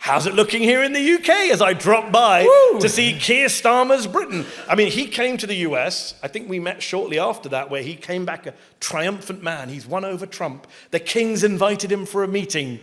how's it looking here in the UK as I drop by to see Keir Starmer's Britain? I mean, he came to the US. I think we met shortly after that, where he came back a triumphant man. He's won over Trump. The King's invited him for a meeting.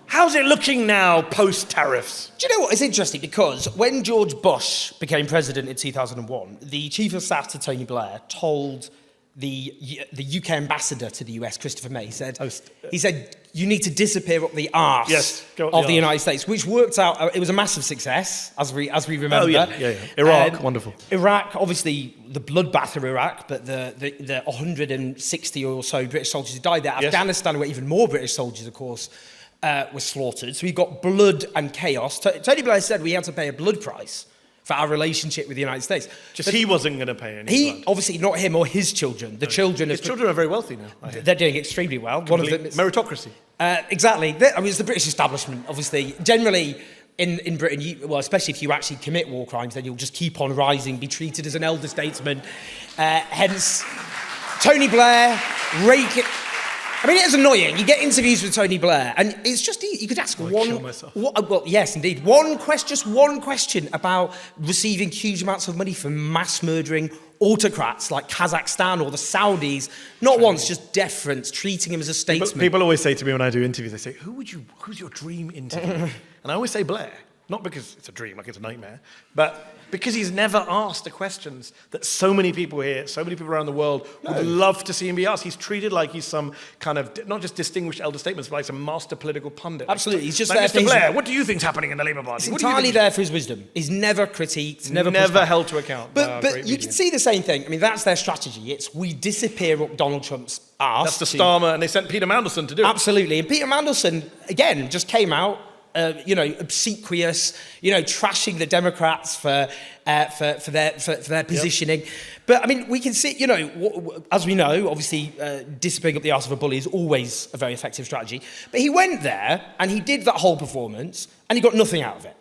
How's it looking now, post-tariffs? Do you know what? It's interesting because when George Bush became president in 2001, the chief of staff to Tony Blair told the UK ambassador to the US, Christopher May, he said, you need to disappear up the arse of the United States, which worked out. It was a massive success, as we remember. Oh, yeah. Iraq, wonderful. Iraq, obviously, the bloodbath of Iraq, but the 160 or so British soldiers who died there. Yes. Afghanistan, where even more British soldiers, of course, were slaughtered. So we got blood and chaos. Tony Blair said we had to pay a blood price for our relationship with the United States. He wasn't going to pay any blood. Obviously, not him or his children. The children... His children are very wealthy now. They're doing extremely well. One of them is, meritocracy. Exactly. It's the British establishment, obviously. Generally, in Britain, especially if you actually commit war crimes, then you'll just keep on rising, be treated as an elder statesman. Hence, Tony Blair, rake... I mean, it's annoying. You get interviews with Tony Blair, and it's just, you could ask well, yes, indeed. One question about receiving huge amounts of money from mass murdering autocrats like Kazakhstan or the Saudis. Not once, just deference, treating him as a statesman. People always say to me when I do interviews, they say, who's your dream interview? And I always say Blair. Not because it's a dream, like it's a nightmare, but because he's never asked the questions that so many people here, so many people around the world would love to see him be asked. He's treated like he's some kind of, not just distinguished elder statesman, but like some master political pundit. Absolutely. He's just like, there Mr. Blair, what do you think's happening in the Labour Party? He's entirely there for his wisdom. He's never critiqued, never held to account. But you can see the same thing. I mean, that's their strategy. It's we disappear up Donald Trump's arse. That's the Starmer, and they sent Peter Mandelson to do it. Absolutely. And Peter Mandelson, again, just came out, obsequious, trashing the Democrats for their positioning. Yeah. But I mean, we can see, as we know, obviously, disappearing up the arse of a bully is always a very effective strategy. But he went there and he did that whole performance and he got nothing out of it.